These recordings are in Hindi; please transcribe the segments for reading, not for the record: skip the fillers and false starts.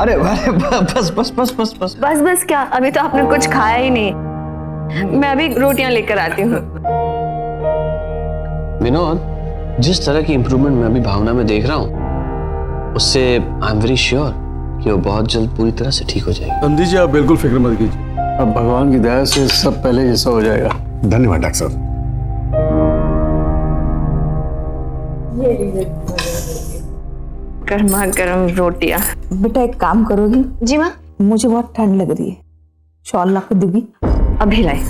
अरे बस बस बस बस बस बस बस क्या, अभी तो आपने कुछ खाया ही नहीं। मैं अभी रोटियां लेकर आती हूँ। विनोद, जिस तरह की इम्प्रूवमेंट मैं अभी भावना में देख रहा हूँ उससे आई एम वेरी श्योर कि वो बहुत जल्द पूरी तरह से ठीक हो जाएगी। नंदी जी आप बिल्कुल फिक्र मत कीजिए, अब भगवान की दया से सब पहले जैसा हो जाएगा। धन्यवाद डॉक्टर साहब। गर्मा गर्म रोटियां। बेटा एक काम करोगी? जी माँ। मुझे बहुत ठंड लग रही है, शॉल ला कर दोगी? अभी लाए।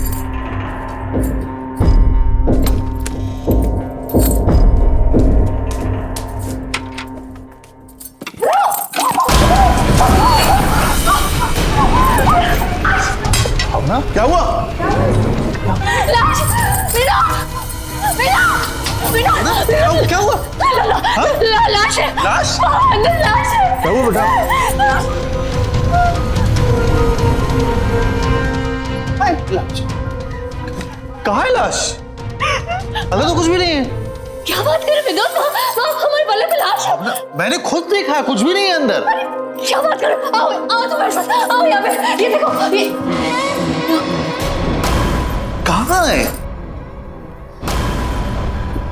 भावना क्या हुआ? लाश! मीना! मीना! मीना! क्या हुआ? लाश है! लाश? अंदर लाश है! क्या हुआ बेटा? कहाँ है लाश? अंदर तो कुछ भी नहीं है। क्या बात कर रहे हो? हमारे बल्ले पे लाश है। मैंने खुद देखा है, कुछ भी नहीं है अंदर। क्या बात कर रहे हो? आओ आओ तो मेरे साथ, आओ यहाँ पे। ये देखो, ये कहाँ है?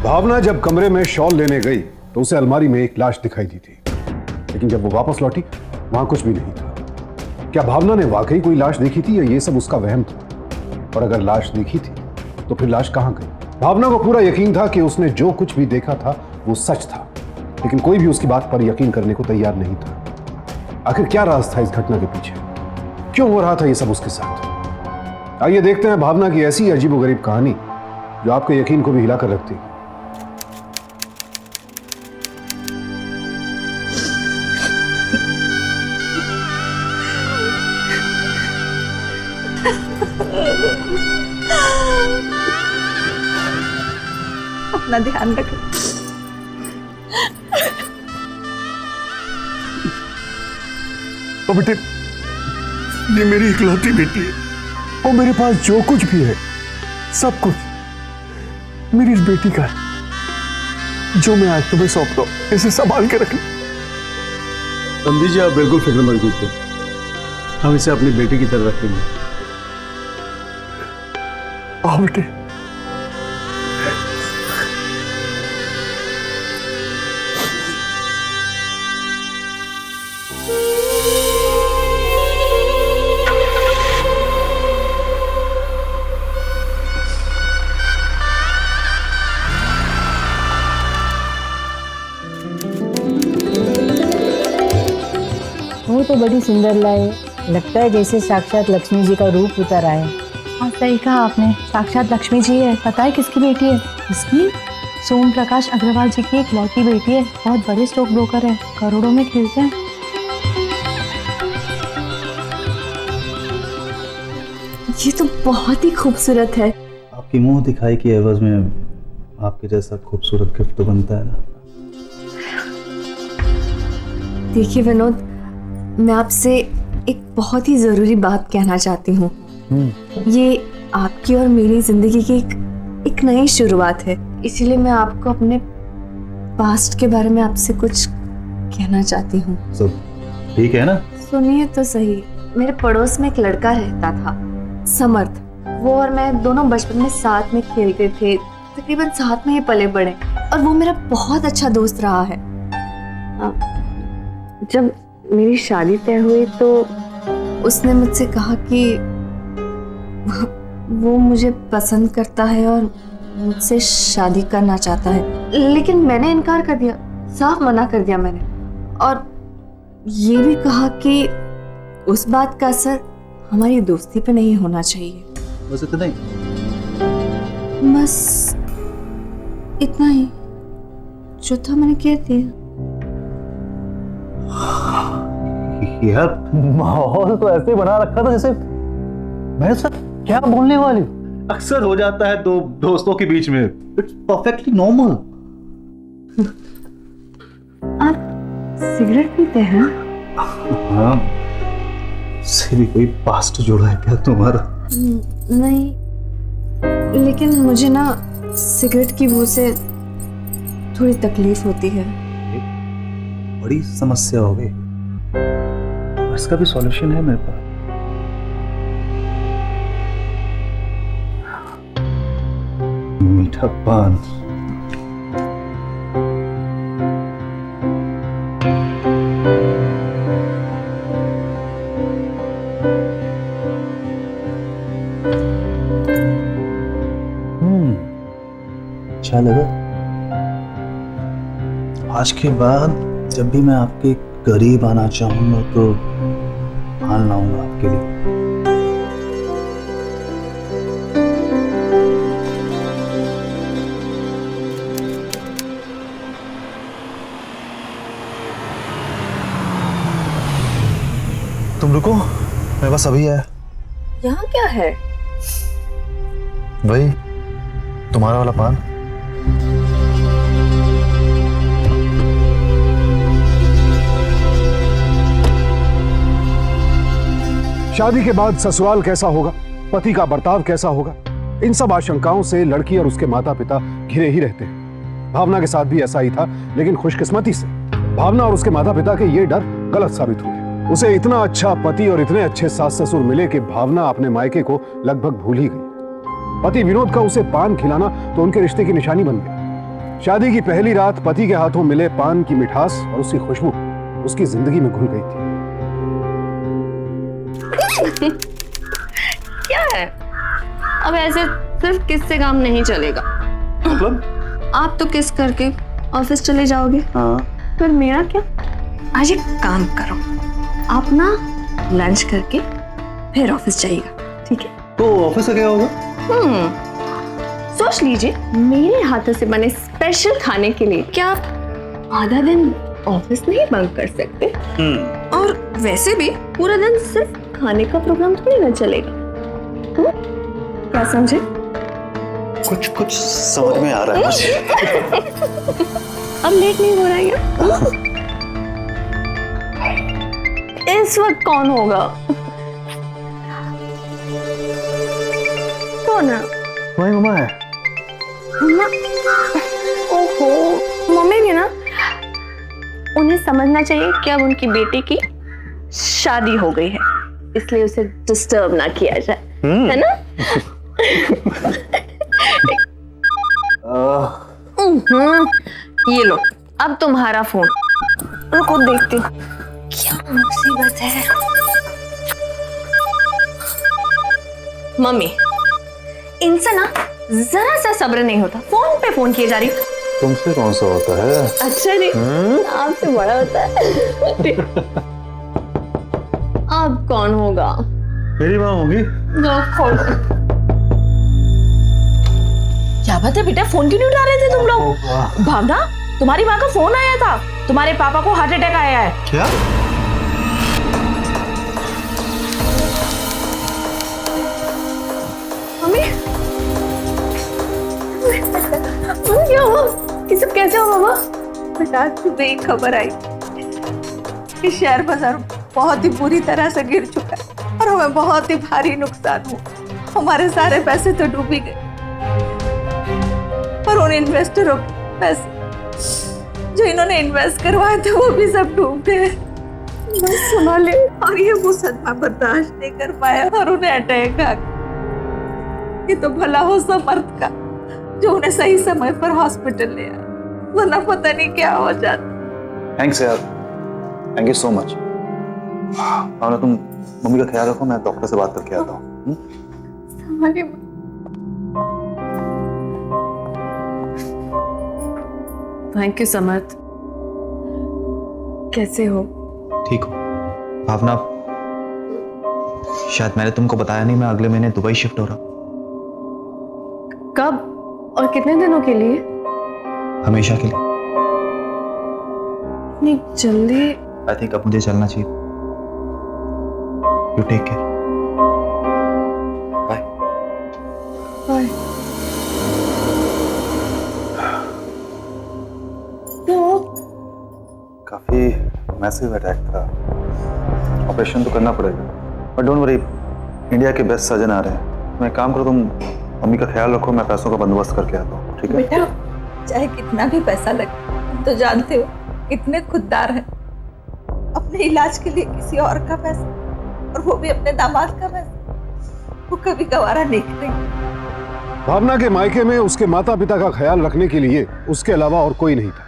भावना जब कमरे में शॉल लेने गई तो उसे अलमारी में एक लाश दिखाई दी थी, लेकिन जब वो वापस लौटी वहां कुछ भी नहीं था। क्या भावना ने वाकई कोई लाश देखी थी या ये सब उसका वहम था? और अगर लाश देखी थी तो फिर लाश कहां गई? भावना को पूरा यकीन था कि उसने जो कुछ भी देखा था वो सच था, लेकिन कोई भी उसकी बात पर यकीन करने को तैयार नहीं था। आखिर क्या राज था इस घटना के पीछे? क्यों हो रहा था ये सब उसके साथ? आइए देखते हैं भावना की ऐसी अजीबोगरीब कहानी जो आपके यकीन को भी हिलाकर रखती है। अपना ध्यान रखो। तो बेटे, ये मेरी इकलौती बेटी है और मेरे पास जो कुछ भी है सब कुछ मेरी इस बेटी का है, जो मैं आज तुम्हें सौंप रहा हूं। इसे संभाल के रखना। नंदी जी आप बिल्कुल फिक्र मत कीजिए, हम इसे अपनी बेटी की तरह रखेंगे। आओ बेटे। वो तो बड़ी सुंदर लाई, लगता है जैसे साक्षात लक्ष्मी जी का रूप उतर आए। हाँ सही कहा आपने, साक्षात लक्ष्मी जी है। पता है किसकी बेटी है? इसकी सोम प्रकाश अग्रवाल जी की इकलौती बेटी है। बहुत बड़े स्टॉक ब्रोकर है, करोड़ों में खेलते हैं। ये तो बहुत ही खूबसूरत है। आपकी मुंह दिखाई की एवज में आपके जैसा खूबसूरत गिफ्ट तो बनता है ना। देखिए विनोद, मैं आपसे एक बहुत ही जरूरी बात कहना चाहती हूँ। ये आपकी और मेरी जिंदगी की एक नई शुरुआत है, इसीलिए मैं आपको अपने पास्ट के बारे में आपसे कुछ कहना चाहती हूँ। सब ठीक है ना? सुनिए तो सही। मेरे पड़ोस में एक लड़का रहता था, समर्थ। वो और मैं दोनों बचपन में साथ में खेलते थे, तकरीबन साथ में ही पले बड़े, और वो मेरा बहुत अच्छा दोस्त रहा है। जब मेरी शादी तय हुई तो उसने मुझसे कहा कि वो मुझे पसंद करता है और मुझसे शादी करना चाहता है, लेकिन मैंने इनकार कर दिया, साफ मना कर दिया मैंने। और ये भी कहा कि उस बात का असर हमारी दोस्ती पे नहीं होना चाहिए। बस इतना ही? बस इतना ही, जो था मैंने कह दिया। यार माहौल तो ऐसे बना रखा था जैसे मैं सर क्या बोलने वाली हूँ। अक्सर हो जाता है दो दोस्तों के बीच में, इट्स परफेक्टली नॉर्मल। आप सिगरेट पीते हैं? हाँ, से भी कोई पास्ट जुड़ा है क्या तुम्हारा? नहीं, लेकिन मुझे ना सिगरेट की बू से थोड़ी तकलीफ होती है। बड़ी समस्या हो गई। इसका भी सॉल्यूशन है मेरे पास। मीठा पान। अच्छा लगा। आज के बाद जब भी मैं आपके करीब आना चाहूंगा तो पान लाऊंगा आपके लिए। तुम रुको, मेरे पास अभी है। यहाँ क्या है? वही तुम्हारा वाला पान। शादी के बाद ससुराल कैसा होगा, पति का बर्ताव कैसा होगा, इन सब आशंकाओं से लड़की और उसके माता पिता घिरे ही रहते हैं। भावना के साथ भी ऐसा ही था, लेकिन खुशकिस्मती से भावना और उसके माता पिता के ये डर गलत साबित हुए। उसे इतना अच्छा पति और इतने अच्छे सास ससुर मिले कि भावना अपने मायके को लगभग भूल ही गई। पति विनोद का उसे पान खिलाना तो उनके रिश्ते की निशानी बन गया। शादी की पहली रात पति के हाथों मिले पान की मिठास और उसकी खुशबू उसकी जिंदगी में घुल गई थी। क्या है? अब ऐसे सिर्फ किस से काम नहीं चलेगा। मतलब? आप तो किस करके ऑफिस चले जाओगे। हाँ। फिर मेरा क्या? आज एक काम करो, आप ना लंच करके फिर ऑफिस जाइएगा, ठीक है? तो ऑफिस से क्या होगा? सोच लीजिए, मेरे हाथों से बने स्पेशल खाने के लिए क्या आप आधा दिन ऑफिस नहीं बंक कर सकते? और वैसे भी पूरा दिन सिर्फ खाने का प्रोग्राम थोड़ी ना चलेगा। क्या समझे? कुछ कुछ समझ में आ रहा है मुझे। अब लेट नहीं हो रहा है क्या? इस वक्त कौन होगा? कौन है? वही मम्मा है। मम्मा? ओहो, मम्मी भी ना, उन्हें समझना चाहिए कि अब उनकी बेटी की शादी हो गई है, इसलिए उसे डिस्टर्ब ना किया जाए, है ना? ये लो, अब तुम्हारा फोन। रुको देखती हूँ क्या मुसीबत है। मम्मी, इनसे ना जरा सा सब्र नहीं होता, फोन पे फोन किए जा रही। तुमसे कौन सा होता है? अच्छा नहीं, आपसे बड़ा होता है। अब कौन होगा? मेरी माँ होगी। क्या बात है बेटा, फोन क्यों नहीं उठा रहे थे तुम लोग? भावना, तुम्हारी माँ का फोन आया था, तुम्हारे पापा को हार्ट अटैक आया है। क्या? मम्मी, क्या हुआ? ये सब कैसे हुआ मामा? बेटा, सुबह एक खबर आई कि शेयर बाजार बहुत ही बुरी तरह से गिर चुका है और हमें बहुत ही भारी नुकसान हुआ। हमारे सारे पैसे तो डूब ही गए, पर उन इन्वेस्टरों के पैसे जो इन्होंने इन्वेस्ट करवाए थे वो भी सब डूब गए। बस सुना ले, और ये वो सदमा बर्दाश्त नहीं कर पाया और उन्हें अटैक आ गया। ये तो भला हो समर्थ का जो उन्हें सही समय पर हॉस्पिटल ले आया, वरना पता नहीं क्या हो जाता। थैंक्स यार, थैंक यू सो मच। भावना, तुम मम्मी का ख्याल रखो, मैं डॉक्टर से बात करके आता हूँ। थैंक यू समर्थ। कैसे हो? ठीक हो भावना? शायद मैंने तुमको बताया नहीं, मैं अगले महीने दुबई शिफ्ट हो रहा हूँ। कब और कितने दिनों के लिए? हमेशा के लिए। नहीं जल्दी। आई थिंक अब मुझे चलना चाहिए। You take care. Bye. Bye. तो काफी मैसिव अटैक था, ऑपरेशन तो करना पड़ेगा, बट डोंट वरी, इंडिया के बेस्ट सर्जन आ रहे हैं। तुम एक काम करो, तुम मम्मी का ख्याल रखो, मैं पैसों का बंदोबस्त करके आता हूँ, ठीक है? बेटा, चाहे कितना भी पैसा लगे, तुम तो जानते हो कितने खुददार हैं। अपने इलाज के लिए किसी और का पैसा, और वो भी अपने दामाद का पैसा, वो कभी गवारा नहीं करेंगे। भावना के मायके में उसके माता पिता का ख्याल रखने के लिए उसके अलावा और कोई नहीं था,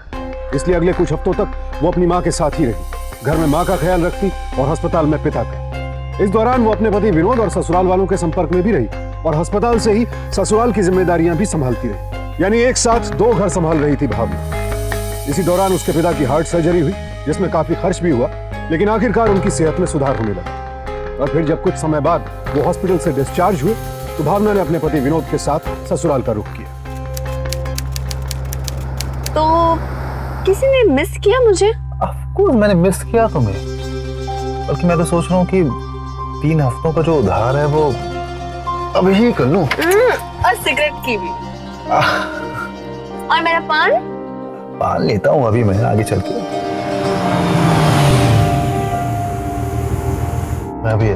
इसलिए अगले कुछ हफ्तों तक वो अपनी माँ के साथ ही रही। घर में माँ का ख्याल रखती और अस्पताल में पिता का। इस दौरान वो अपने पति विनोद और ससुराल वालों के संपर्क में भी रही और अस्पताल से ही ससुराल की जिम्मेदारियां भी संभालती रही। यानी एक साथ 2 घर संभाल रही थी भावना। इसी दौरान उसके पिता की हार्ट सर्जरी हुई, जिसमें काफी खर्च भी हुआ, लेकिन आखिरकार उनकी सेहत में सुधार होने लगा। और फिर जब कुछ समय बाद वो हॉस्पिटल से डिस्चार्ज हुए तो भावना ने अपने पति विनोद के साथ ससुराल का रुख किया। तो किसी ने मिस किया मुझे? ऑफकोर्स मैंने मिस किया तुम्हें, बल्कि मैं तो सोच रहा हूँ कि 3 हफ्तों का जो उधार है वो अब ही कर लूं। और सिगरेट की भी। और मेरा पान लेता हूँ अभी मैं, आगे चल के। मैं भी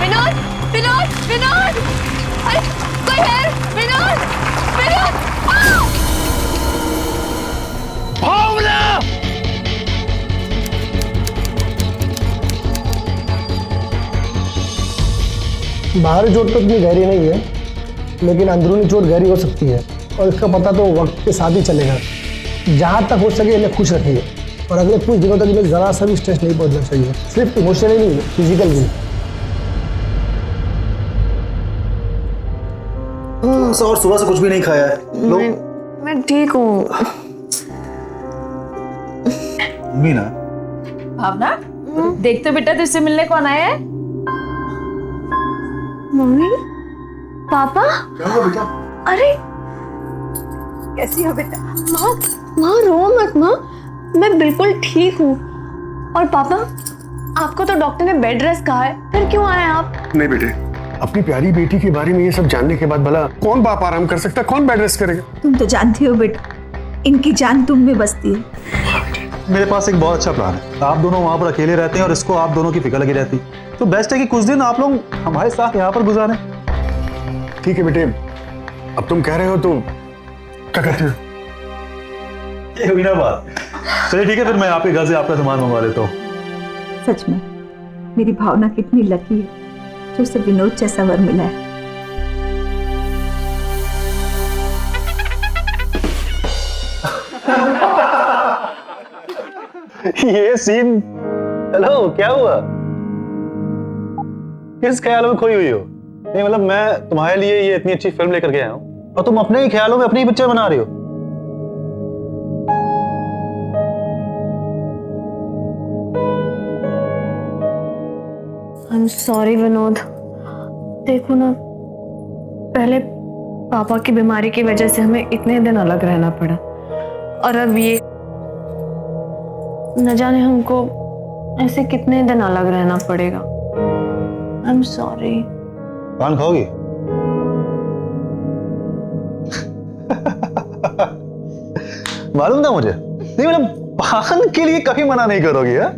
विनोद, विनोद, विनोद! अरे कोई है? विनोद, विनोद! भावना! बाहरी चोट तो इतनी गहरी नहीं है, लेकिन अंदरूनी चोट गहरी हो सकती है और इसका पता तो वक्त के साथ ही चलेगा। जहाँ तक हो सके इन्हें खुश रखिए और अगले कुछ दिनों तक इन्हें ज़रा सा भी स्ट्रेस नहीं पहुंचना चाहिए, सिर्फ इमोशनली नहीं, फिजिकल भी। और सुबह से कुछ भी नहीं खाया है। लो मैं ठीक हूँ। मीना, भावना, देख तो बेटा तुझसे मिलने कौन आया है। मम्मी, पापा। क्या हुआ बेटा? अरे कैसी हो बेटा? माँ, माँ रो मत माँ, मैं बिल्कुल ठीक हूँ। और पापा, आपको तो डॉक्टर ने बेड रेस्ट कहा है, फिर क्यों आए आप? नहीं बेटे, अपनी प्यारी बेटी के बारे में ये सब जानने के बाद भला कौन बाप आराम कर सकता, कौन बेड रेस्ट करेगा? तुम तो जानती हो बेटा, इनकी जान तुम में बसती है। मेरे पास एक बहुत अच्छा प्लान है। आप दोनों वहां पर अकेले रहते हैं और इसको आप दोनों की फिक्र लगी रहती, तो बेस्ट है कि कुछ दिन आप लोग हमारे साथ यहाँ पर गुजारें। ठीक है बेटे, अब तुम कह रहे हो तो क्या कहते हो? ये हुई ना बात। चलिए ठीक है, फिर मैं आपके घर से आपका सामान मंगवा लेता हूँ। सच में मेरी भावना कितनी लकी है जो उसे विनोद जैसा वर मिला है। ये सीन, हेलो क्या हुआ? किस ख्यालों में खोई हुई हो? नहीं मतलब मैं तुम्हारे लिए ये इतनी अच्छी फिल्म लेकर के आया हूं और तुम अपने ही ख्यालों में अपनी ही पिक्चर बना रही हो। I'm sorry विनोद, देखो ना, पहले पापा की बीमारी की वजह से हमें इतने दिन अलग रहना पड़ा और अब ये न जाने हमको ऐसे कितने दिन अलग रहना पड़ेगा। I'm sorry। पान खाओगी? मालूम था मुझे, नहीं मतलब पान के लिए कभी मना नहीं करोगी। है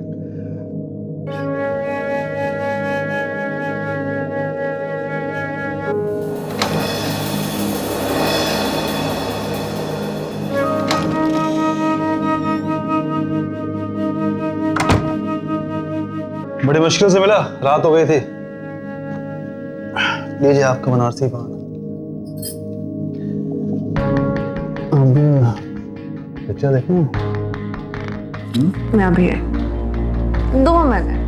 बड़ी मुश्किल से मिला, रात हो गई थी। लीजिए आपका बनारसी पान। पिक्चर देखूं? मैं अभी 2 मिनट।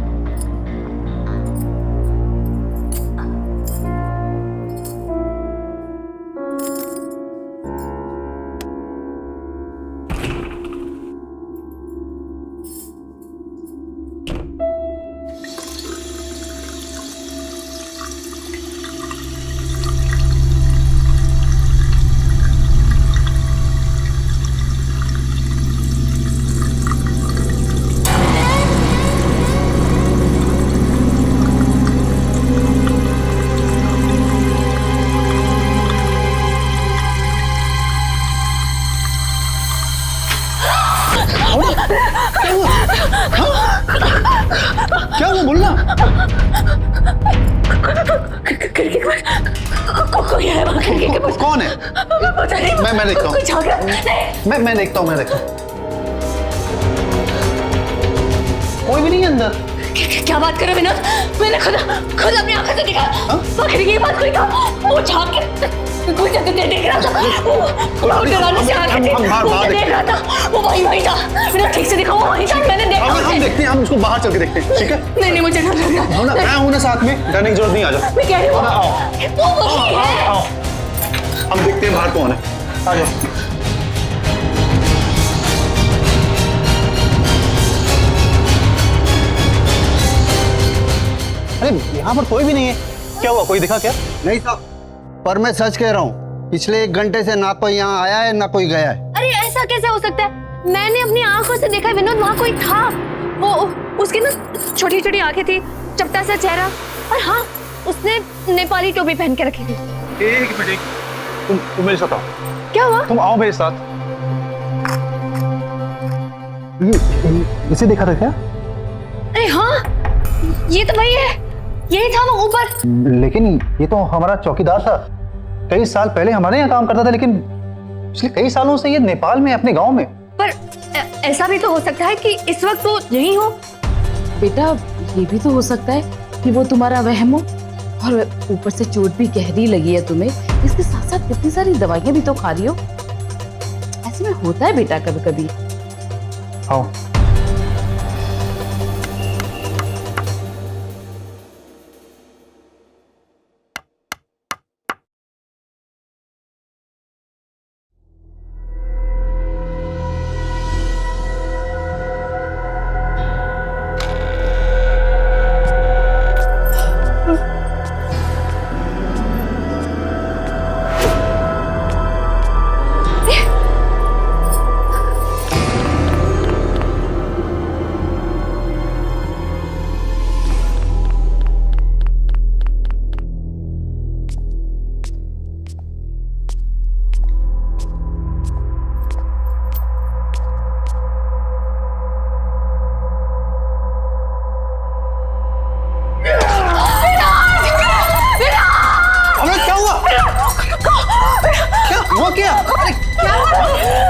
क्या वो बोलना? खिड़की के पास कोई है वहाँ खिड़की के पास। कौन है? पता नहीं। मैं देखता हूँ। कोई झाँक रहा है। मैं देखता हूँ। कोई भी नहीं है अंदर। क्या बात कर रहे हो विनोद? मैंने खुद अपनी आंखों से देखा। वहाँ खिड़की के पास कोई था। वो झाँक के कुछ देख रहा था। वो डराने से आंखें थी। वो देख रहा था। वो वही था। विनोद ठीक से देखा, वो वही था। मैंने देखा। हम देखते हैं, हम उसको बाहर चल के देखते हैं, ठीक है? नहीं मुझे डर लग रहा है। मैं हूं ना साथ में, डरने की जरूरत नहीं, आ जाओ। मैं कह रही हूँ वो वही है। आओ। हम देखते हैं बाहर कौन है, आ जाओ। अरे यहाँ पर कोई भी नहीं है। क्या हुआ, कोई दिखा क्या? नहीं साहब, पर मैं सच कह रहा हूँ, पिछले 1 घंटे से ना कोई यहाँ आया है ना कोई गया है। अरे ऐसा कैसे हो सकता है? मैंने अपनी आंखों से देखा विनोद, वहाँ कोई था। वो उसकी ना छोटी छोटी आंखें थी, चपटा सा चेहरा, और हाँ उसने नेपाली टोपी पहन के रखी थी। एक मिनट, तुम मेरे साथ आओ। क्या हुआ? तुम आओ मेरे साथ। इसे देखा था क्या? अरे हाँ, ये तो वही है, यही था वो ऊपर। लेकिन ये तो हमारा चौकीदार था, कई साल पहले हमारे यहाँ काम करता था, लेकिन पिछले कई सालों से ये नेपाल में, अपने गांव में। पर ऐसा भी तो हो सकता है कि इस वक्त वो यही हो। बेटा ये भी तो हो सकता है कि वो तुम्हारा वहम हो, और ऊपर से चोट भी गहरी लगी है तुम्हें, इसके साथ साथ कितनी सारी दवाइयां भी तो खा रही हो। ऐसे में होता है बेटा कभी कभी। आओ।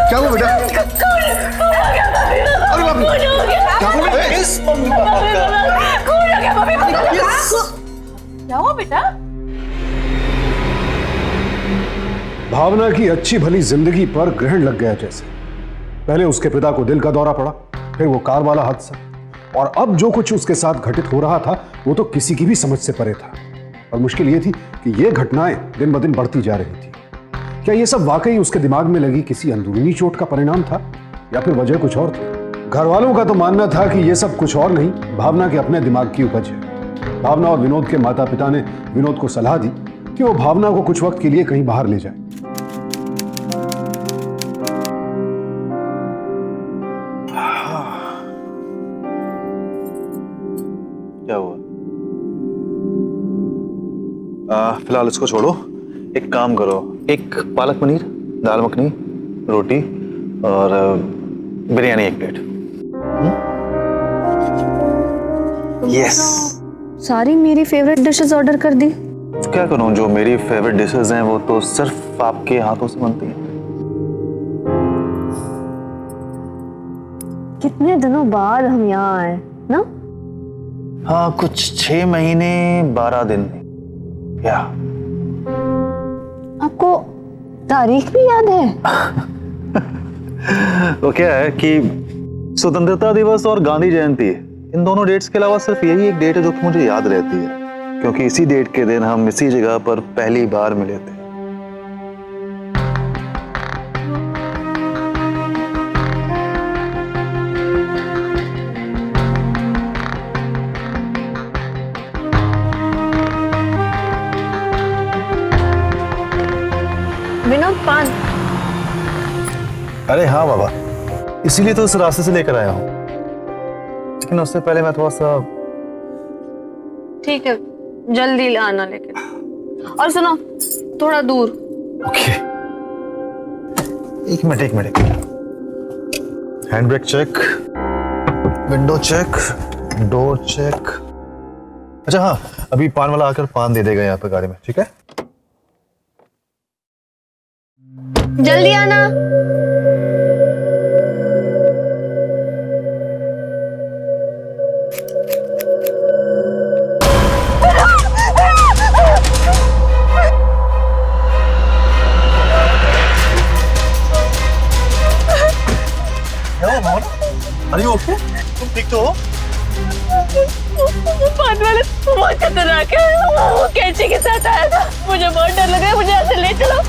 क्या हुआ बेटा? अरे बाप रे, क्या हुआ? क्या हुआ बेटा? भावना की अच्छी भली जिंदगी पर ग्रहण लग गया जैसे। पहले उसके पिता को दिल का दौरा पड़ा, फिर वो कार वाला हादसा, और अब जो कुछ उसके साथ घटित हो रहा था वो तो किसी की भी समझ से परे था। और मुश्किल ये थी कि ये घटनाएं दिन ब दिन बढ़ती जा रही थी। क्या ये सब वाकई उसके दिमाग में लगी किसी अंदरूनी चोट का परिणाम था, या फिर वजह कुछ और थी? घर वालों का तो मानना था कि ये सब कुछ और नहीं, भावना के अपने दिमाग की उपज है। भावना और विनोद के माता पिता ने विनोद को सलाह दी कि वो भावना को कुछ वक्त के लिए कहीं बाहर ले जाए। क्या हुआ? फिलहाल इसको छोड़ो, एक काम करो, एक पालक पनीर, दाल मखनी, रोटी और बिरयानी 1 प्लेट। यस। सारी मेरी फेवरेट डिशेस ऑर्डर कर दी। क्या करूं, जो मेरी फेवरेट डिशेस हैं वो तो सिर्फ आपके हाथों से बनती हैं। कितने दिनों बाद हम यहाँ आए ना? हाँ, कुछ 6 महीने 12 दिन। क्या आपको तारीख भी याद है? वो क्या है कि स्वतंत्रता दिवस और गांधी जयंती, इन दोनों डेट्स के अलावा सिर्फ यही एक डेट है जो कि मुझे याद रहती है, क्योंकि इसी डेट के दिन हम इसी जगह पर पहली बार मिले थे। विनोद, पान। अरे हाँ बाबा, इसीलिए तो इस रास्ते से लेकर आया हूँ, लेकिन उससे पहले मैं थोड़ा सा। ठीक है, जल्दी लाना लेकिन। और सुनो, थोड़ा दूर। ओके, एक minute. Hand brake check, window check, door check. अच्छा हाँ, अभी पान वाला आकर पान दे देगा यहाँ पे गाड़ी में, ठीक है? जल्दी आना। अरे ओके, तुम ठीक तो हो? पान वाले बहुत खतरनाक है, वो कैंची के साथ आया था, मुझे बहुत डर लग रहा है, मुझे ऐसे ले चलो।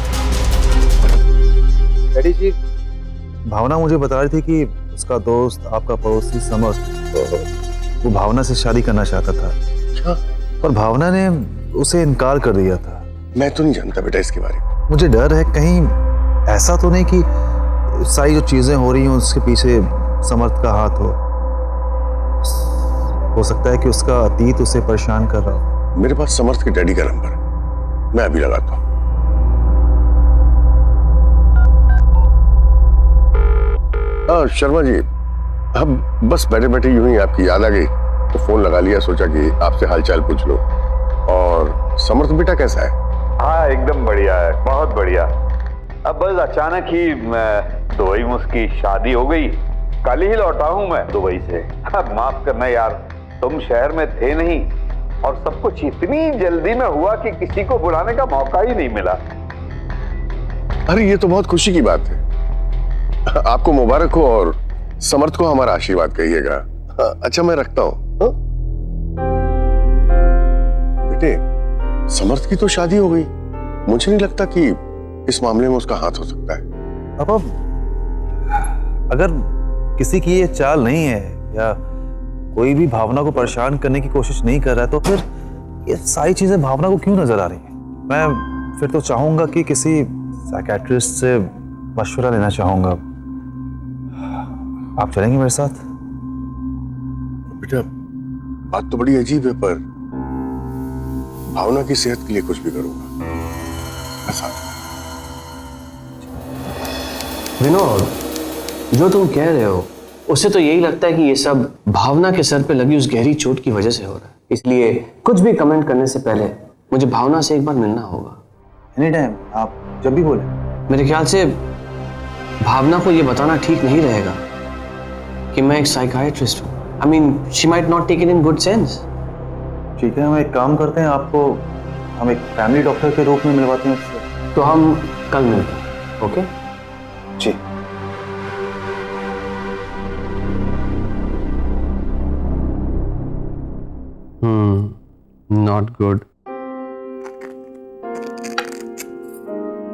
डैडी जी, भावना मुझे बता रही थी कि उसका दोस्त आपका पड़ोसी समर्थ वो भावना से शादी करना चाहता था, पर भावना ने उसे इनकार कर दिया था। मैं तो नहीं जानता बेटा इसके बारे में। मुझे डर है कहीं ऐसा तो नहीं कि सारी जो चीजें हो रही हैं उसके पीछे समर्थ का हाथ हो सकता है कि उसका अतीत उसे परेशान कर रहा हो। मेरे पास समर्थ के डैडी का नंबर है, मैं अभी लगाता हूँ। शर्मा जी, अब बस बैठे बैठे यूं ही आपकी याद आ गई तो फोन लगा लिया, सोचा कि आपसे हालचाल पूछ लो। और समर्थ बेटा कैसा है? हाँ एकदम बढ़िया है, बहुत बढ़िया। अब बस अचानक ही दुबई में उसकी शादी हो गई, कल ही लौटा हूं मैं दुबई से। अब माफ करना यार, तुम शहर में थे नहीं और सब कुछ इतनी जल्दी में हुआ कि किसी को बुलाने का मौका ही नहीं मिला। अरे ये तो बहुत खुशी की बात है, आपको मुबारक हो और समर्थ को हमारा आशीर्वाद कहिएगा। अच्छा मैं रखता हूं। बेटे, समर्थ की तो शादी हो गई, मुझे नहीं लगता कि इस मामले में उसका हाथ हो सकता है। अब अगर किसी की ये चाल नहीं है या कोई भी भावना को परेशान करने की कोशिश नहीं कर रहा है तो फिर ये सारी चीजें भावना को क्यों नजर आ रही हैं? मैं फिर तो चाहूंगा कि किसी साइकियाट्रिस्ट से मशवरा लेना चाहूंगा। आप चलेंगे मेरे साथ? बेटा बात तो बड़ी अजीब है, पर भावना की सेहत के लिए कुछ भी करूंगा। ऐसा विनोद, जो तुम कह रहे हो उससे तो यही लगता है कि ये सब भावना के सर पे लगी उस गहरी चोट की वजह से हो रहा है। इसलिए कुछ भी कमेंट करने से पहले मुझे भावना से एक बार मिलना होगा। एनी टाइम, आप जब भी बोले। मेरे ख्याल से भावना को ये बताना ठीक नहीं रहेगा कि मैं एक साइकियाट्रिस्ट हूँ। I mean she might not take it in good sense. ठीक है, हम एक काम करते हैं, आपको हम एक फैमिली डॉक्टर के रूप में मिलवाते हैं उससे। तो हम कल मिलते हैं, ओके? जी। Not good.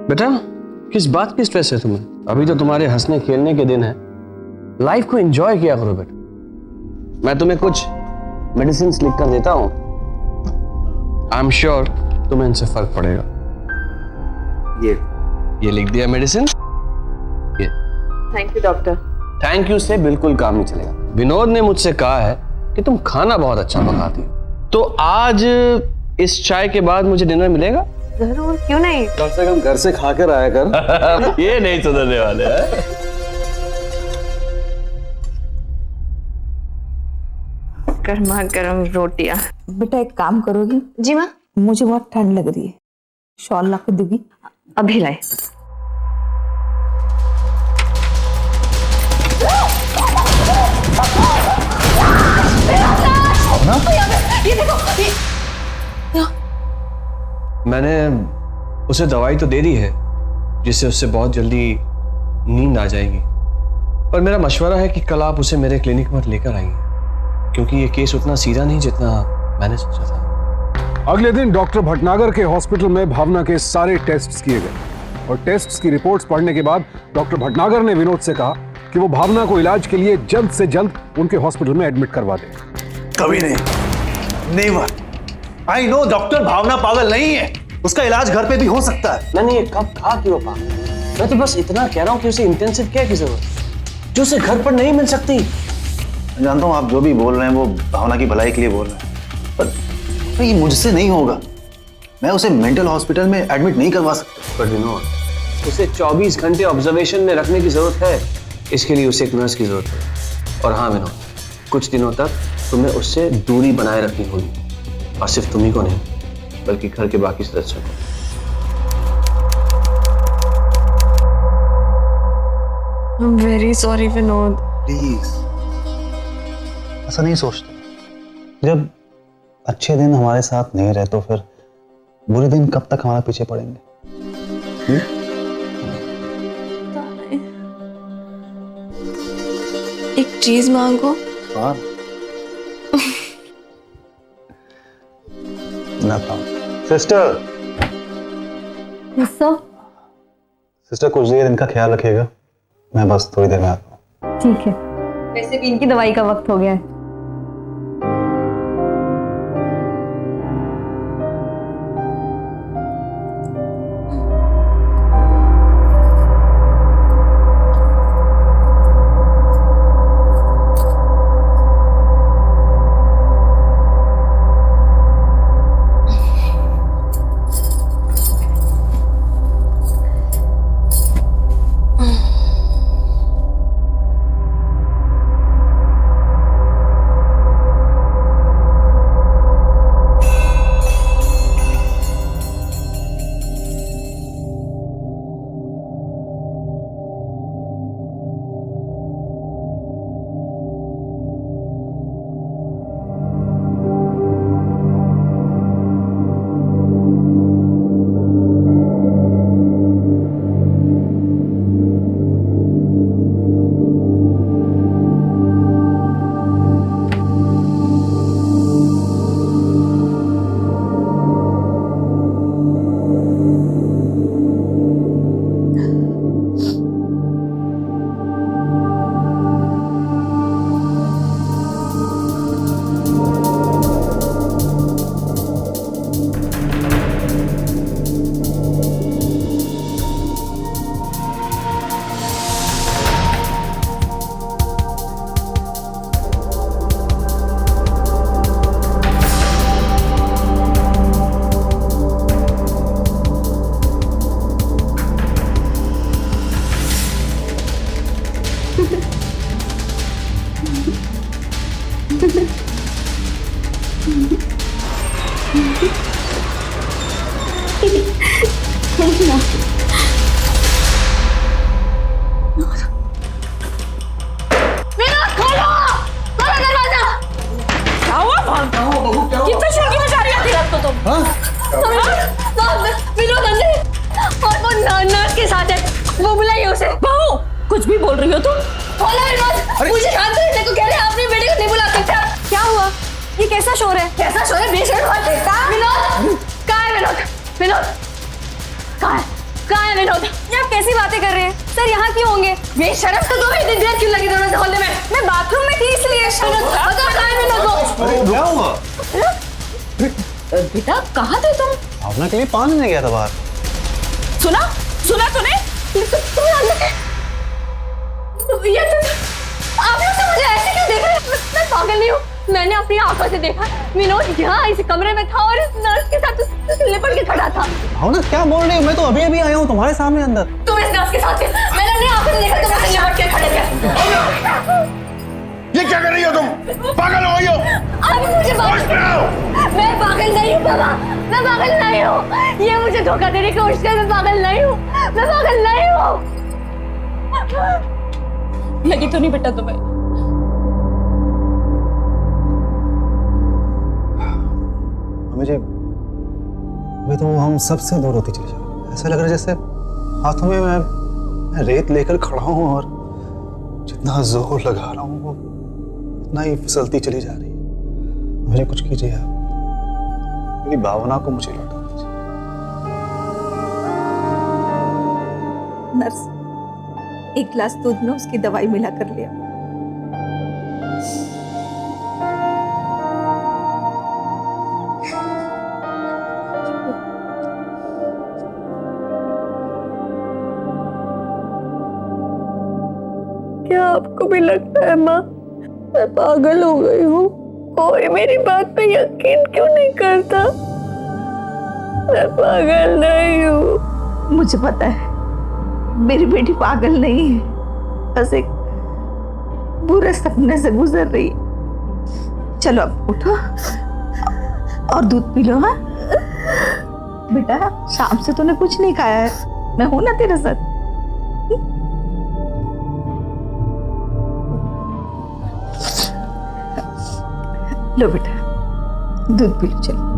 बेटा, किस बात की स्ट्रेस है तुम्हें? अभी तो तुम्हारे हंसने खेलने के दिन है, लाइफ को एंजॉय किया करो बेटा। मैं तुम्हें कुछ मेडिसिन लिख कर देता हूं, आई एम श्योर तुम्हें इनसे फर्क पड़ेगा। ये लिख दिया मेडिसिन। ये thank you doctor. Thank you से बिल्कुल काम नहीं चलेगा। विनोद ने मुझसे कहा है कि तुम खाना बहुत अच्छा पकाती हो, तो आज इस चाय के बाद मुझे डिनर मिलेगा? जरूर, क्यों नहीं। कम से कम घर से खा कर आया कर। ये नहीं सुधरने वाले हैं। गर्मा गर्म रोटियां। बेटा एक काम करोगी? जी माँ। मुझे बहुत ठंड लग रही है, शॉल ला के दोगी? अभी लाए। ये देखो, मैंने उसे दवाई तो दे दी है जिससे उससे बहुत जल्दी नींद आ जाएगी, पर मेरा मशवरा है कि कल आप उसे मेरे क्लिनिक पर लेकर आएंगे, क्योंकि ये केस उतना सीधा नहीं जितना मैंने सोचा था। अगले दिन डॉक्टर भटनागर के हॉस्पिटल में भावना के सारे टेस्ट्स किए गए और टेस्ट्स की रिपोर्ट्स पढ़ने के बाद डॉक्टर भटनागर ने विनोद से कहा कि वो भावना को इलाज के लिए जल्द से जल्द उनके हॉस्पिटल में एडमिट करवा दें। कभी नहीं, नेवर। आई नो डॉक्टर भावना पागल नहीं है, उसका इलाज घर पे भी हो सकता है। मैंने ये कब कहा कि वो पागल? मैं तो बस इतना कह रहा हूँ कि उसे इंटेंसिव केयर की जरूरत जो उसे घर पर नहीं मिल सकती। मैं जानता हूँ आप जो भी बोल रहे हैं वो भावना की भलाई के लिए बोल रहे हैं, पर ये मुझसे नहीं होगा। मैं उसे मेंटल हॉस्पिटल में एडमिट नहीं करवा सकता। पर विनोद, उसे 24 घंटे ऑब्जर्वेशन में रखने की जरूरत है, इसके लिए उसे एक नर्स की जरूरत है। और हाँ विनोद, कुछ दिनों तक तुम्हें उससे दूरी बनाए रखनी होगी, और सिर्फ तुम्ही को नहीं बल्कि घर के बाकी सदस्यों को। I'm very sorry, Vinod. Please ऐसा नहीं सोचते। जब अच्छे दिन हमारे साथ नहीं रहे तो फिर बुरे दिन कब तक हमारे पीछे पड़ेंगे? एक चीज मांगो। हाँ सिस्टर, सिस्टर कुछ देर इनका ख्याल रखिएगा, मैं बस थोड़ी देर में आता हूँ। ठीक है। वैसे भी इनकी दवाई का वक्त हो गया है। कुछ भी बोल रही हो तुम? मुझे शांत रहने को कह रहे हैं, अपनी बेटी को नहीं बुला सकते? क्या हुआ? ये कैसा शोर है? कैसा शोर है? बेशर्म बात है। विनोद कहाँ है? विनोद विनोद कहाँ है? कहाँ है विनोद? ये आप कैसी बातें कर रहे हैं? सर यहाँ क्यों होंगे? बेशर्म तो तुम्हें इतनी देर क्यों लगी दरवाजा खोलने में? मैं बाथरूम में थी इसलिए। बताओ कहाँ है विनोद को? अरे क्या हुआ? बेटा कहाँ थे तुम? भावना के लिए पानी नहीं गया था बाहर। सुना सुना तूने? तुम्हें अंदर ये आप लोग तो मुझे ऐसे क्यों देख रहे हैं? मैं पागल नहीं हूँ, मैंने अपनी आंखों से देखा विनोद यहाँ इस कमरे में था और इस नर्स के साथ लिपट के खड़ा था। भावना क्या बोल रही हो? मैं तो अभी अभी आया हूँ तुम्हारे सामने अंदर। तुम इस नर्स के साथ थे, मैंने अपनी आंखों से देखा तुम लिपट के खड़े थे। ये क्या कर रही हो तुम? पागल हो गई हो? अभी मुझे मैं पागल नहीं हूँ बाबा, मैं पागल नहीं हूँ। ये मुझे धोखा देने की कोशिश कर, मैं पागल नहीं हूँ, मैं पागल नहीं हूँ। लगी तो नहीं बेटा तुम्हें? मुझे अभी तो हम सबसे दूर होती चली जा रही। ऐसा लग रहा है जैसे हाथों में मैं रेत लेकर खड़ा हूँ और जितना जोर लगा रहा हूँ वो उतना ही फिसलती चली जा रही है। मुझे कुछ कीजिए आप, मेरी भावना को मुझे लौटा दीजिए। नर्स, एक गिलास दूध में उसकी दवाई मिला कर लिया। क्या आपको भी लगता है माँ मैं पागल हो गई हूँ? कोई मेरी बात पे यकीन क्यों नहीं करता? मैं पागल नहीं हूँ। मुझे पता है मेरी बेटी पागल नहीं है, बस एक बुरे सपने से गुजर रही है। चलो अब उठो और दूध पी लो। हाँ बेटा, शाम से तूने कुछ नहीं खाया है, मैं हूं ना तेरे साथ। लो बेटा, दूध पी लो, चलो।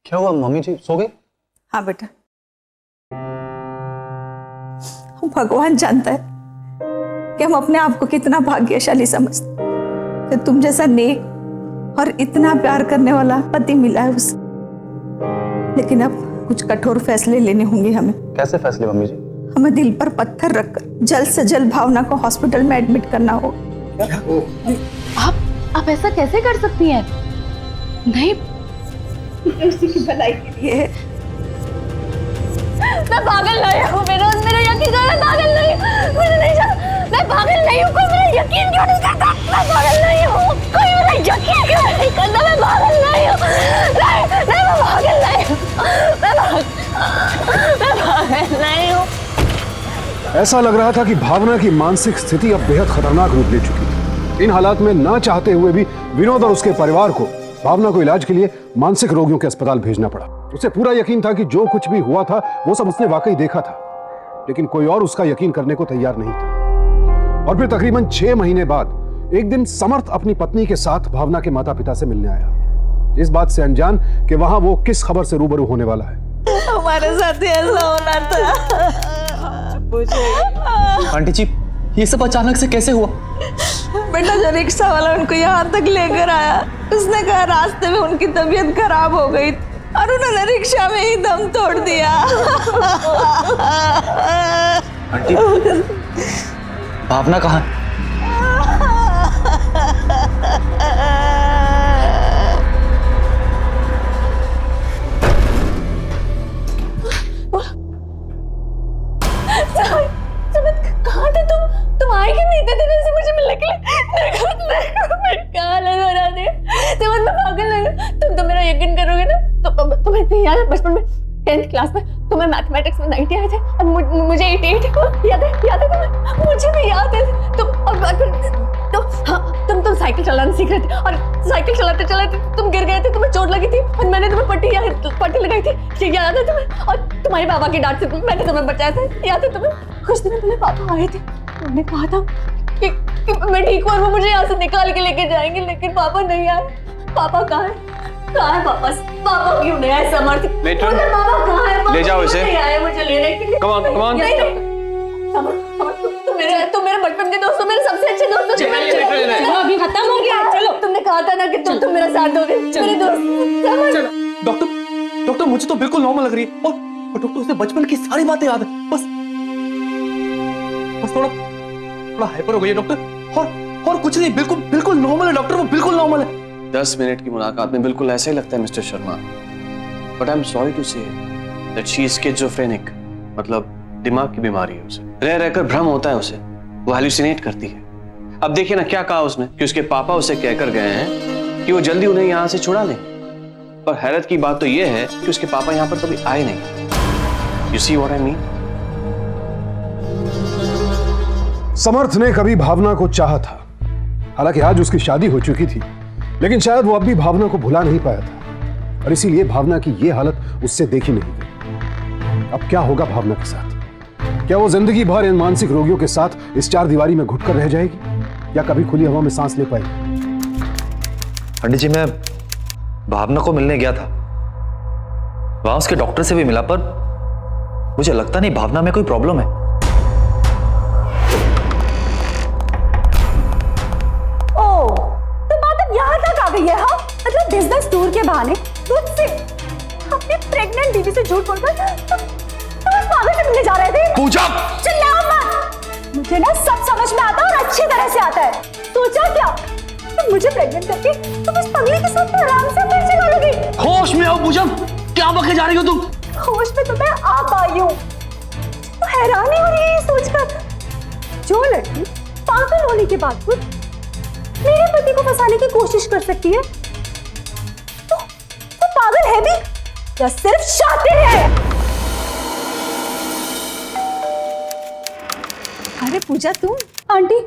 क्या हुआ मम्मी जी, सो गई? हाँ बेटा, भगवान जानता है कि हम अपने आप को कितना भाग्यशाली समझते कि तुम जैसा नेक और इतना प्यार करने वाला पति मिला है उसे। लेकिन अब कुछ कठोर फैसले लेने होंगे हमें। कैसे फैसले मम्मी जी? हमें दिल पर पत्थर रखकर जल्द से जल्द भावना को हॉस्पिटल में एडमिट करना होगा। आप ऐसा कैसे कर सकती हैं? नहीं, उसी की भलाई के लिए। मैं पागल नहीं हूँ विनोद, मेरा यकीन करो, मैं पागल नहीं हूँ। मुझे नहीं जानता, मैं पागल नहीं हूँ। कोई मेरा यकीन क्यों नहीं करता? मैं पागल नहीं हूँ। कोई मेरा यकीन क्यों नहीं करता? मैं पागल नहीं हूँ। नहीं, मैं पागल नहीं हूँ। मैं पागल नहीं हूँ। ऐसा लग रहा था कि भावना की मानसिक स्थिति अब बेहद खतरनाक रूप ले चुकी थी। इन हालात में ना चाहते हुए भी विनोद और उसके परिवार को भावना को इलाज के लिए मानसिक रोगियों के अस्पताल भेजना पड़ा। उसे पूरा यकीन था कि जो कुछ भी हुआ था वो सब उसने वाकई देखा था, लेकिन कोई और उसका यकीन करने को तैयार नहीं था। और फिर तकरीबन 6 महीने बाद एक दिन समर्थ अपनी पत्नी के साथ भावना के माता पिता से मिलने आया, इस बात से अनजान कि वहां वो किस खबर से रूबरू होने वाला है। हमारे साथ ऐसा होना था। आंटी जी, ये सब अचानक से कैसे हुआ? बेटा, जो रिक्शा वाला उनको यहाँ तक लेकर आया, उसने कहा रास्ते में उनकी तबीयत खराब हो गई और उन्होंने रिक्शा में ही दम तोड़ दिया। आंटी, भावना कहाँ है? कहाँ थे तुम आए क्यों नहीं थे से मुझे मिलने के लिए? मैं पागल नहीं हूँ। तुम तो मेरा यकीन करोगे ना, तो तुम्हें नहीं याद है बचपन में 10th क्लास में तुम्हें मैथमेटिक्स में 90 आए थे और मुझे 88 याद है तुम्हें? मुझे भी याद है। तुम साइकिल चलाना सीख रहे थे और साइकिल चलाते चलाते तुम गिर गए थे, तुम्हें चोट लगी थी और मैंने तुम्हें पट्टी लगाई थी, ये याद है तुम्हें? और तुम्हारे पापा की डांट से मैंने तुम्हें बचाया था, याद है तुम्हें? कुछ दिन पहले पापा आए थे, उन्होंने कहा था कि मैं ठीक हूँ और वो मुझे यहाँ से निकाल के लेके जाएंगे, लेकिन पापा नहीं आए। पापा कहाँ है? कहाँ है पापा? पापा क्यों नहीं आए? समर्थ, पापा कहाँ है? ले जाओ इसे। नहीं आए मुझे लेने के लिए। Come on, come on. तुम मेरे बचपन के दोस्त हो, मेरे सबसे अच्छे दोस्त हो। चलो अभी खत्म हो गया। चलो, तुमने कहा था ना कि तुम मेरा साथ दोगे, मेरे दोस्त। डॉक्टर मुझे तो बिल्कुल नॉर्मल लग रही है और डॉक्टर उसे बचपन की सारी बातें याद है। बस थोड़ा हाइपर हो गई है डॉक्टर, और कुछ नहीं, बिल्कुल नॉर्मल है डॉक्टर, वो बिल्कुल नॉर्मल है। 10 मिनट की मुलाकात में बिल्कुल ऐसा ही लगता है mister Sharma, but I am sorry to say that she is schizophrenic, मतलब दिमाग की बीमारी है उसे। रह रहकर भ्रम होता है उसे, वो हैलुसिनेट करती है। अब देखिए ना क्या कहा उसने कि उसके पापा उसे कहकर गए हैं कि वो जल्दी उन्हें यहाँ से छुड़ा लें, पर हैरत की बात तो ये है कि उसके पापा यहाँ पर कभी आए नहीं। You see what I mean? Samarth ने कभी भावना को चाहा था, हालांकि आज उसकी शादी हो चुकी थी, लेकिन शायद वो अब भी भावना को भुला नहीं पाया था। और इसीलिए भावना की ये हालत उससे देखी नहीं गई। अब क्या होगा भावना के साथ? क्या वो जिंदगी भर इन मानसिक रोगियों के साथ इस चार दीवारी में घुटकर रह जाएगी या कभी खुली हवा में सांस ले पाएगी? पंडित जी, मैं भावना को मिलने गया था, वहां उसके डॉक्टर से भी मिला, पर मुझे लगता नहीं भावना में कोई प्रॉब्लम है। ओ, तो बात अब यहाँ तक आ गई है? हाँ, मतलब बिजनेस टूर के बहाने तुझसे अपनी प्रेग्नेंट बीवी से झूठ बोलकर तुम उस पागल से मिलने जा रहे थे। पूजा, चिल्लाओ मत, मुझे ना सब समझ में आता है और अच्छी तरह से आता है। सोचा क्या तुम मुझे प्रेग्नेंट करके तुम इस पगली के साथ आराम से फिर चला लोगी? होश में आओ पूजा, क्या बके जा रही हो तुम? होश में तो मैं आ पाई हूँ, तो हैरानी हो रही है ये सोचकर, जो लड़की पागल होने के बावजूद मेरे पति को फंसाने की कोशिश कर सकती है, तो पागल है भी या सिर्फ शातिर है? अरे पूजा, तुम? आंटी,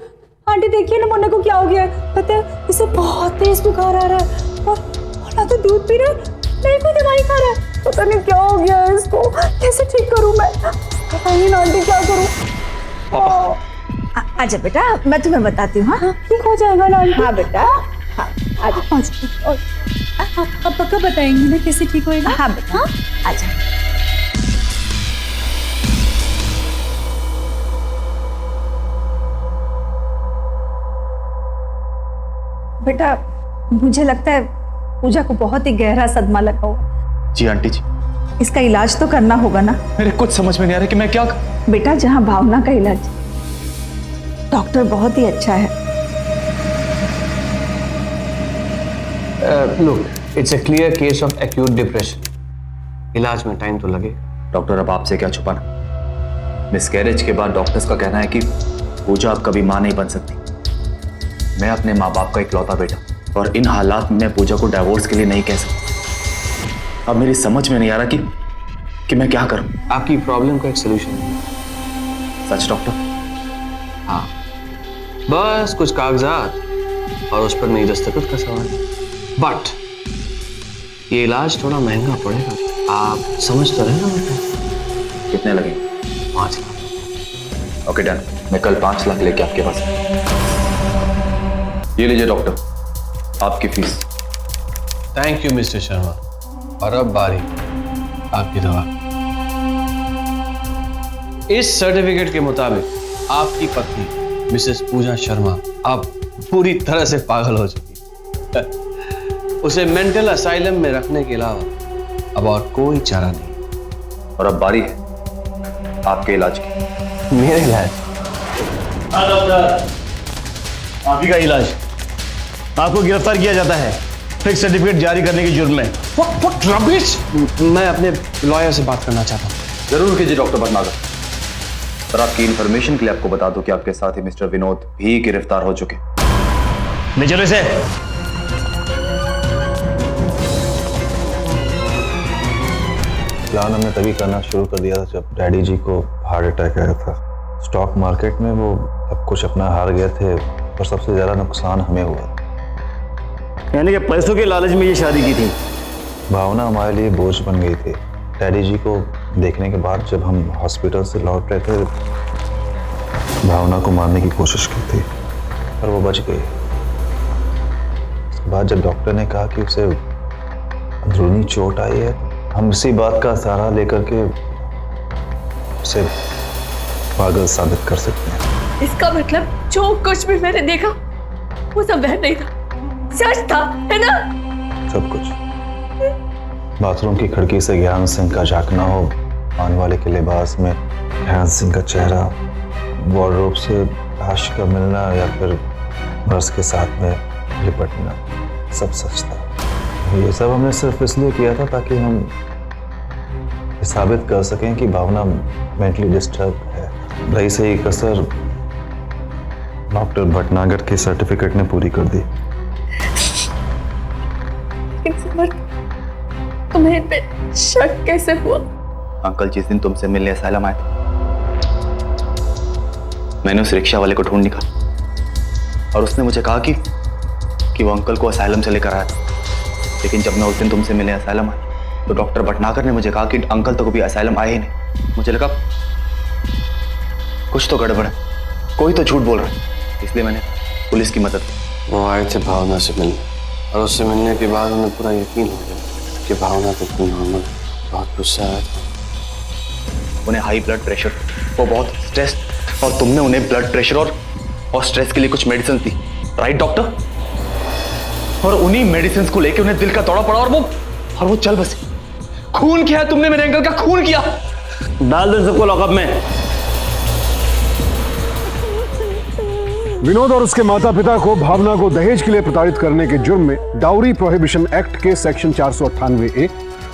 आंटी देखिए ना मुन्ने को क्या हो गया है। पता है इसे बहुत तेज बुखार आ रहा है और ना तो दूध पी रहा है, नहीं कोई दवाई खा रहा है। पता नहीं क्या हो गया है इसको, कैसे ठीक करूं मैं? पता नहीं ना आंटी, क्या करूं? आजा बेटा, मैं तुम्हें बताती हूँ। हाँ, ठीक हो जाएगा ना आंटी? हाँ बेटा, हाँ आजा। अब पक्का बताएंगी ना कैसे ठीक होएगा? हाँ बेटा, हाँ आजा। बेटा, मुझे लगता है पूजा को बहुत ही गहरा सदमा लगा हुआ। जी आंटी जी। इसका इलाज तो करना होगा ना? मेरे कुछ समझ में नहीं आ रहा कि मैं क्या बेटा, जहां भावना का इलाज, डॉक्टर बहुत ही अच्छा है। Look, it's a clear case of acute depression. इलाज में टाइम तो लगे। डॉक्टर, अब आपसे क्या छुपाना? मिसकैरेज के बाद डॉक्टर्स का कहना है कि पूजा अब कभी मां नहीं बन सकती। मैं अपने माँ बाप का इकलौता बेटा, और इन हालात में मैं पूजा को डाइवोर्स के लिए नहीं कह सकता। अब मेरी समझ में नहीं आ रहा कि मैं क्या करूं। आपकी प्रॉब्लम का एक सोल्यूशन है। सच डॉक्टर? हाँ, बस कुछ कागजात और उस पर मेरी दस्तखत का सवाल है। बट ये इलाज थोड़ा महंगा पड़ेगा, आप समझ तो रहे ना? मतलब कितने लगेंगे? 5 लाख। ओके डन, मैं कल 5 लाख लेके आपके पास। ये लीजिए डॉक्टर, आपकी fees. Thank you mister Sharma. और अब बारी आपकी दवा। इस सर्टिफिकेट के मुताबिक आपकी पत्नी मिसेस पूजा शर्मा अब पूरी तरह से पागल हो चुकी है। उसे मेंटल असाइलम में रखने के अलावा अब और कोई चारा नहीं। और अब बारी है आपके इलाज की। मेरे इलाज? हाँ डॉक्टर, आप ही का इलाज। आपको गिरफ्तार किया जाता है फेक सर्टिफिकेट जारी करने के जुर्म में। What rubbish! मैं अपने लॉयर से बात करना चाहता हूँ। जरूर कीजिए डॉक्टर भटनागर। पर आपकी इंफॉर्मेशन के लिए आपको बता दूं कि आपके साथ ही मिस्टर विनोद भी गिरफ्तार हो चुके। ले चलो इसे। प्लान हमने तभी करना शुरू कर दिया था जब डैडी जी को हार्ट अटैक आया था। स्टॉक मार्केट में वो सब कुछ अपना हार गए थे और सबसे ज्यादा नुकसान हमें हुआ। यानी कि पैसों के लालच में ये शादी की थी। भावना हमारे लिए बोझ बन गई थी। डैडी जी को देखने के बाद जब हम हॉस्पिटल से लौट रहे थे, भावना को मारने की कोशिश की थी पर वो बच गई। उसके बाद जब डॉक्टर ने कहा कि उसे अंदरूनी चोट आई है, हम इसी बात का सहारा लेकर के उसे पागल साबित कर सकते हैं। इसका मतलब जो कुछ भी मैंने देखा वो सब वह नहीं था, सच था, है ना? सब कुछ। बाथरूम की खिड़की से ज्ञान सिंह का झांकना हो, आने वाले के लिबास में ज्ञान सिंह का चेहरा, वॉर्डरोब से लाश का मिलना या फिर मर्स के साथ में लिपटना, सब सच था। ये सब हमने सिर्फ इसलिए किया था ताकि हम ये साबित कर सकें कि भावना मेंटली डिस्टर्ब है। रही सही कसर डॉक्टर भटनागर के सर्टिफिकेट ने पूरी कर दी। तुम्हें इन पे शक कैसे हुआ? अंकल जिस दिन तुमसे मिलने असाइलम आए थे, मैंने उस रिक्शा वाले को ढूंढ निकाला और उसने मुझे कहा कि वो अंकल को असाइलम से लेकर आया था। लेकिन जब मैं उस दिन तुमसे मिले असाइलम आया तो डॉक्टर भटनागर ने मुझे कहा कि अंकल तो कभी असाइलम आए ही नहीं। मुझे लगा कुछ तो गड़बड़ है, कोई तो झूठ बोल रहा है, इसलिए मैंने पुलिस की मदद ली। वो आए थे भावना से मिलने, और उससे मिलने के बाद उन्हें पूरा यकीन हो गया कि भावना बिल्कुल नॉर्मल, बहुत गुस्सा आया था। उन्हें हाई ब्लड प्रेशर, वो बहुत स्ट्रेस, और तुमने उन्हें ब्लड प्रेशर और स्ट्रेस के लिए कुछ मेडिसिन दी, राइट डॉक्टर? और उन्हीं मेडिसिन को लेकर उन्हें दिल का दौरा पड़ा और वो चल बसे। खून किया तुमने मेरे अंकल का, खून किया। डाल दो सबको लॉकअप में। विनोद और उसके माता पिता को भावना को दहेज के लिए प्रताड़ित करने के जुर्म में डाउरी प्रोहिबिशन एक्ट के सेक्शन 498A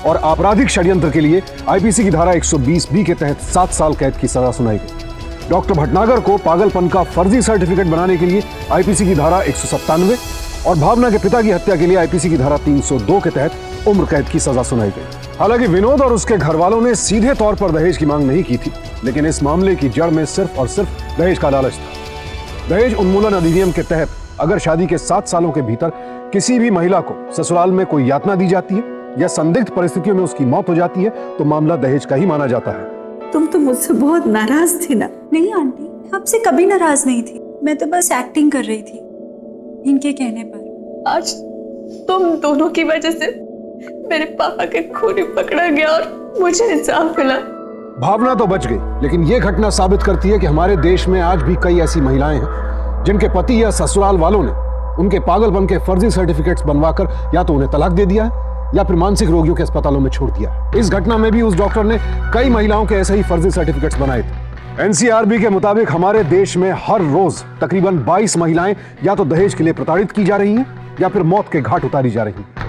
और आपराधिक षड्यंत्र के लिए आईपीसी की धारा 120B के तहत 7 साल कैद की सजा सुनाई गई। डॉक्टर भटनागर को पागलपन का फर्जी सर्टिफिकेट बनाने के लिए आईपीसी की धारा 197 और भावना के पिता की हत्या के लिए आईपीसी की धारा 302 के तहत उम्र कैद की सजा सुनाई गई। हालांकि विनोद और उसके घर वालों ने सीधे तौर पर दहेज की मांग नहीं की थी, लेकिन इस मामले की जड़ में सिर्फ और सिर्फ दहेज का लालच था। दहेज उन्मूलन अधिनियम के तहत अगर शादी के 7 सालों के भीतर किसी भी महिला को ससुराल में कोई यातना दी जाती है या संदिग्ध परिस्थितियों में उसकी मौत हो जाती है तो मामला दहेज का ही माना जाता है। तुम तो मुझसे बहुत नाराज थी ना? नहीं आंटी, आपसे कभी नाराज नहीं थी, मैं तो बस एक्टिंग कर रही थी इनके कहने पर। आज तुम दोनों की वजह से मेरे पापा के खून पकड़ा गया और मुझे इंसाफ मिला। भावना तो बच गई, लेकिन यह घटना साबित करती है कि हमारे देश में आज भी कई ऐसी महिलाएं हैं जिनके पति या ससुराल वालों ने उनके पागलपन के फर्जी सर्टिफिकेट्स बनवाकर या तो उन्हें तलाक दे दिया है या फिर मानसिक रोगियों के अस्पतालों में छोड़ दिया। इस घटना में भी उस डॉक्टर ने कई महिलाओं के ऐसे ही फर्जी सर्टिफिकेट्स बनाए थे। एनसीआरबी के मुताबिक हमारे देश में हर रोज तकरीबन 22 महिलाएं या तो दहेज के लिए प्रताड़ित की जा रही हैं या फिर मौत के घाट उतारी जा रही हैं।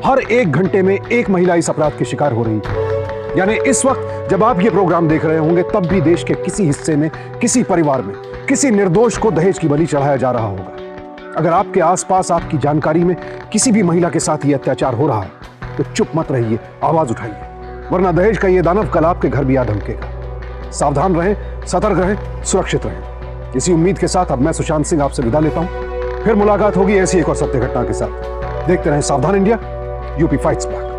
हर 1 घंटे में 1 महिला इस अपराध की शिकार हो रही है। यानी इस वक्त जब आप ये प्रोग्राम देख रहे होंगे तब भी देश के किसी हिस्से में, किसी परिवार में, किसी निर्दोष को दहेज की बलि चढ़ाया जा रहा होगा। अगर आपके आसपास, आपकी जानकारी में किसी भी महिला के साथ ये अत्याचार हो रहा है तो चुप मत रहिए, आवाज उठाइए, वरना दहेज का ये दानव कल आपके घर भी आ धमकेगा। सावधान रहें, सतर्क रहें, सुरक्षित रहें। इसी उम्मीद के साथ अब मैं सुशांत सिंह आपसे विदा लेता हूं। फिर मुलाकात होगी ऐसी एक और सत्य घटना के साथ। देखते रहें सावधान इंडिया, यूपी फाइट्स बैक।